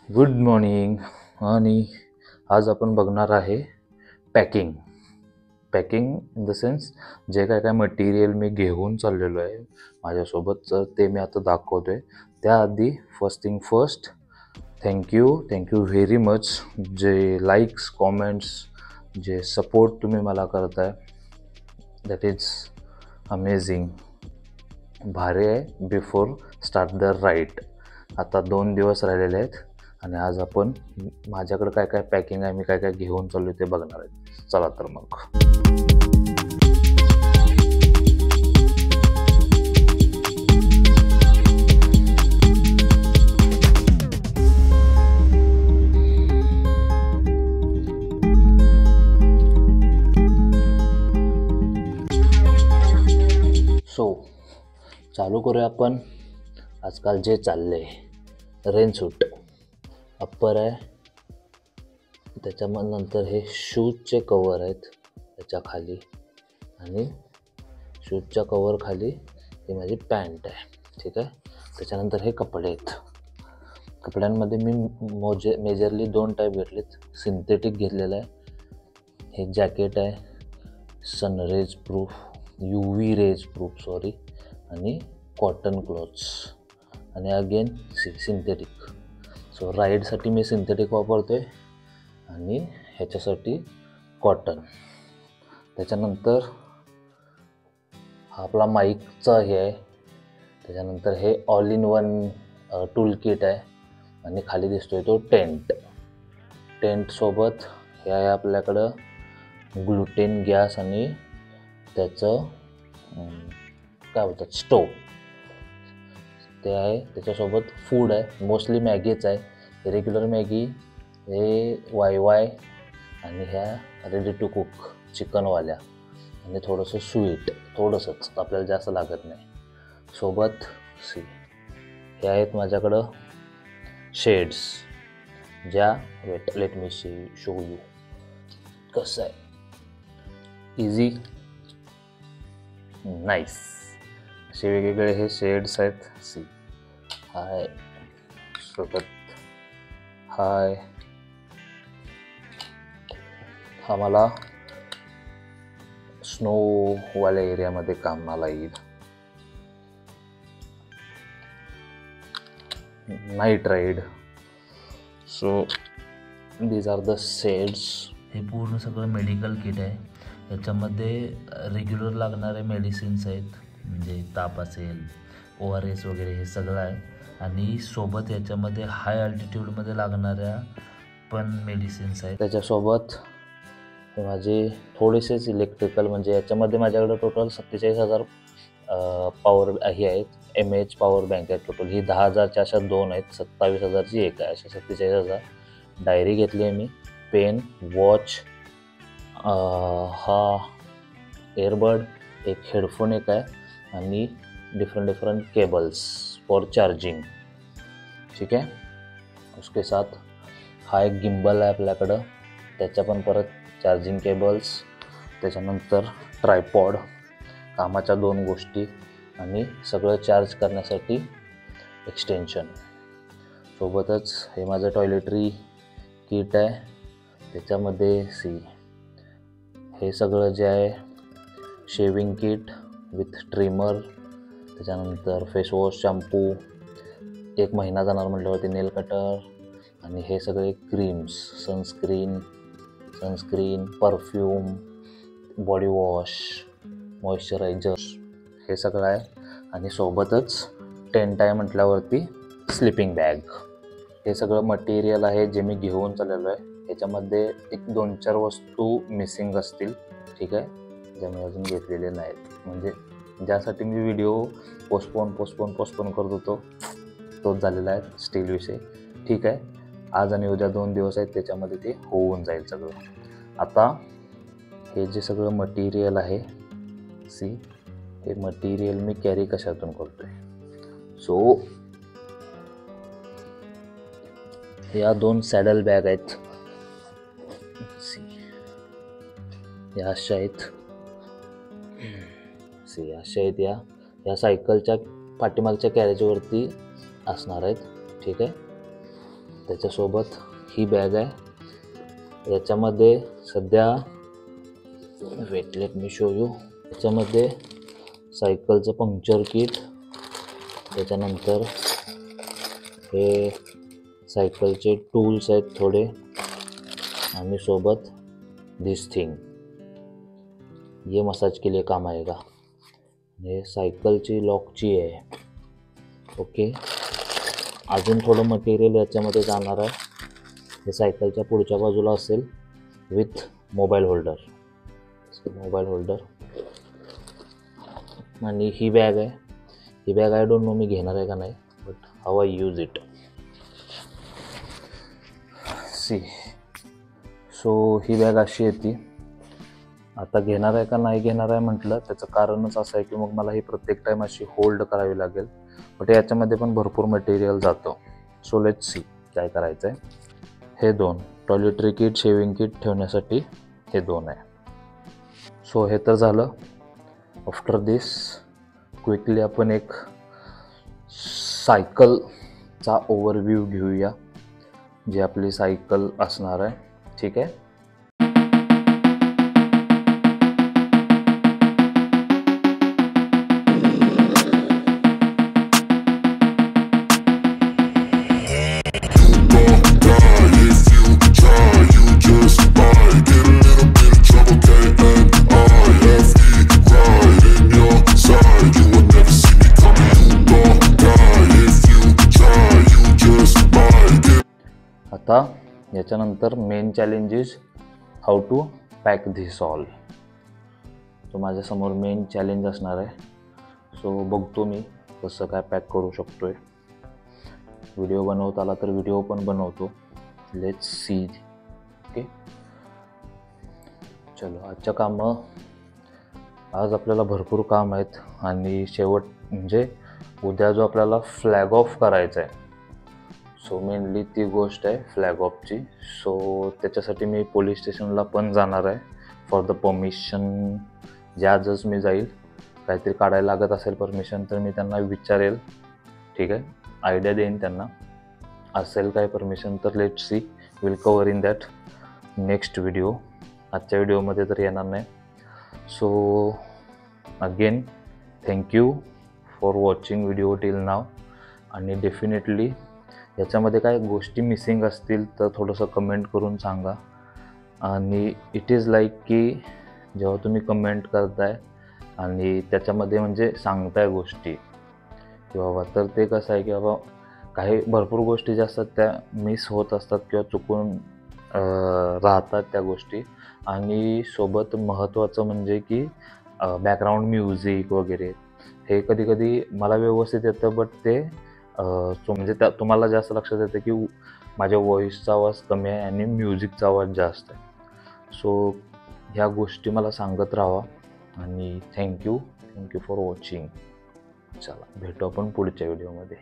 Good morning. आणि आज आपण बघणार आहे पॅकिंग इन द सेन्स जे काय मटेरियल मी घेऊन चाललेलो आहे माझ्यासोबत ते मी आता दाखवतो आहे. त्याआधी first thing first, thank you very much. जे लाईक्स कॉमेंट्स जे सपोर्ट तुम्ही मला करताय दॅट इज अमेझिंग. भारी आहे. Before start the right. आता 2 दिवस राहिलेले आहेत आणि आज आपण माझ्याकडे काय काय पॅकिंग आहे, मी काय काय घेऊन चाललो ते बघणार आहे. चला तर मग. सो चालू करूया आपण. आजकाल जे चालले रेनसूट अप्पर आहे, त्याच्यानंतर हे शूजचे कवर आहेत त्याच्या खाली, आणि शूजच्या कवर खाली ही माझी पॅन्ट आहे. ठीक आहे. त्याच्यानंतर हे कपडे आहेत. कपड्यांमध्ये मी मेजरली 2 टाईप घेतलेत. सिंथेटिक घेतलेलं आहे. हे जॅकेट आहे sun rays proof, UV rays proof sorry, आणि कॉटन क्लॉथ्स, आणि अगेन सिंथेटिक. सो राईडसाठी मी सिंथेटिक वापरतो आहे आणि ह्याच्यासाठी कॉटन. त्याच्यानंतर हा आपला माईकचा हे आहे. त्याच्यानंतर हे all in one tool kit आहे, आणि खाली दिसतोय तो टेंटसोबत हे आहे आपल्याकडं ग्लुटेन गॅस आणि त्याचं काय बोलतात स्टोव ते आहे. त्याच्यासोबत फूड आहे, मोस्टली मॅगीच आहे. रेग्युलर मॅगी, हे वाय आणि ह्या रेडी टू कुक चिकनवाल्या, आणि थोडंसं स्वीट, थोडंसंच, आपल्याला जास्त लागत नाही. सोबत हे आहेत माझ्याकडं शेड्स, ज्या लेट मी शो यू कसं आहे. इझी नाईस असे वेगवेगळे हे शेड्स आहेत. हाय सोबत हाय, हा मला स्नोवाल्या एरियामध्ये कामाला येईल. Night ride. So these are the shades. हे पूर्ण सगळं मेडिकल किट आहे. याच्यामध्ये रेग्युलर लागणारे मेडिसिन्स आहेत, म्हणजे ताप असेल, ORS वगैरे हे सगळं आहे. आणि सोबत याच्यामध्ये हाय अल्टिट्यूडमध्ये लागणाऱ्या पण मेडिसिन्स आहेत. त्याच्यासोबत माझे थोडेसेच इलेक्ट्रिकल, म्हणजे याच्यामध्ये माझ्याकडे टोटल 47,000 पॉवर हे आहेत. mAh पॉवर बँक आहेत. टोटल ही 10,000च्या अशा 2 आहेत, 27,000ची एक आहे, अशा 47,000. डायरी घेतली आहे मी, पेन, वॉच, हा एअरबड, एक हेडफोन एक आहे, आणि डिफरेंट केबल्स फॉर चार्जिंग. ठीक आहे. उसके साथ हा एक गिम्बल आहे आपल्याकडं, त्याच्या पण परत चार्जिंग केबल्स. त्याच्यानंतर ट्रायपॉड, कामाच्या 2 गोष्टी, आणि सगळं चार्ज करण्यासाठी एक्सटेन्शन. सोबतच हे माझं टॉयलेटरी किट आहे. त्याच्यामध्ये हे सगळं जे आहे शेविंग किट विथ ट्रिमर, त्याच्यानंतर फेसवॉश, शॅम्पू, 1 महिना जाणार म्हटल्यावरती नेल कटर, आणि हे सगळे creams, sunscreen, perfume, body wash, moisturiser, हे सगळं आहे. आणि सोबतच टेंट आहे म्हटल्यावरती स्लिपिंग बॅग. हे सगळं मटेरियल आहे जे मी घेऊन चाललेलो आहे. ह्याच्यामध्ये एक 2-4 वस्तू मिसिंग असतील. ठीक आहे, ज्या मी अजून घेतलेले नाहीत, म्हणजे ज्यासाठी मी व्हिडिओ पोस्टपोन करत होतो तोच झालेला आहे स्टील विषय. ठीक आहे. आज आणि उद्या 2 दिवस आहेत, त्याच्यामध्ये ते होऊन जाईल सगळं. आता हे जे सगळं मटेरियल आहे, हे मटेरियल मी कॅरी कशातून करतोय. सो या 2 सॅडल बॅग आहेत, या अशा आहेत. या सायकलच्या पाठीमागच्या कॅरेजवरती असणार आहेत. ठीक आहे. त्याच्यासोबत ही बॅग आहे. याच्यामध्ये सध्या wait let me show you. याच्यामध्ये सायकलचं पंक्चर किट, त्याच्यानंतर हे सायकलचे टूल्स आहेत थोडे, आणि सोबत दिस थिंग, ये मसाज के लिए काम आएगा. हे सायकलची लॉकची आहे. ओके, अजून थोडं मटेरियल याच्यामध्ये जाणार आहे. हे सायकलच्या पुढच्या बाजूला असेल विथ मोबाईल होल्डर. आणि ही बॅग आहे. ही बॅग आय डोंट नो मी घेणार आहे का नाही, but how I use it see. So ही बॅग अशी येते. आता घेणार आहे का नाही घेणार आहे म्हटलं, त्याचं कारणच असं आहे की मग मला ही प्रत्येक टाईम अशी होल्ड करावी लागेल. बट याच्यामध्ये पण भरपूर मटेरियल जातं. सो लेट्स सी काय करायचं आहे. हे 2 टॉयलेटरी किट, शेविंग किट ठेवण्यासाठी हे 2 आहे. सो हे तर झालं. आफ्टर दिस क्विकली आपण एक सायकलचा ओव्हरव्ह्यू घेऊया, जी आपली सायकल असणार आहे. ठीक आहे. आता याच्यानंतर main challenge is how to pack this all. तो माझ्यासमोर मेन चॅलेंज असणार आहे. सो बघतो मी कसं काय पॅक करू शकतोय. व्हिडिओ बनवता आला तर व्हिडिओ पण बनवतो. Let's see. ओके, चलो. आजच्या कामं, आज आपल्याला भरपूर काम आहेत. आणि शेवट म्हणजे उद्या जो आपल्याला फ्लॅग ऑफ करायचा आहे, सो मेनली ती गोष्ट आहे फ्लॅग ऑफची. सो त्याच्यासाठी मी पोलीस स्टेशनला पण जाणार आहे फॉर द परमिशन. जे आजच मी जाईल. काहीतरी काढायला लागत असेल परमिशन तर मी त्यांना विचारेल. ठीक आहे, आयडिया देईन त्यांना. असेल काय परमिशन तर let see, will cover in that next video. आजच्या व्हिडिओमध्ये तर येणार नाही. So again thank you for watching video till नाव. आणि डेफिनेटली याच्यामध्ये काय गोष्टी मिसिंग असतील तर थोडंसं कमेंट करून सांगा. आणि इट इज लाईक की जेव्हा तुम्ही कमेंट करताय आणि त्याच्यामध्ये म्हणजे सांगताय गोष्टी की बाबा, तर ते कसं आहे की बाबा काही भरपूर गोष्टी ज्या असतात त्या मिस होत असतात किंवा चुकून राहतात त्या गोष्टी. आणि सोबत महत्त्वाचं म्हणजे की बॅकग्राऊंड म्युझिक वगैरे हे कधी कधी मला व्यवस्थित येतं, बट ते सो म्हणजे त्या तुम्हाला जास्त लक्षात येतं की माझ्या व्हॉईसचा आवाज कमी आहे आणि म्युझिकचा आवाज जास्त आहे. सो ह्या गोष्टी मला सांगत राहा. आणि थँक्यू फॉर वॉचिंग. चला भेटू आपण पुढच्या व्हिडिओमध्ये.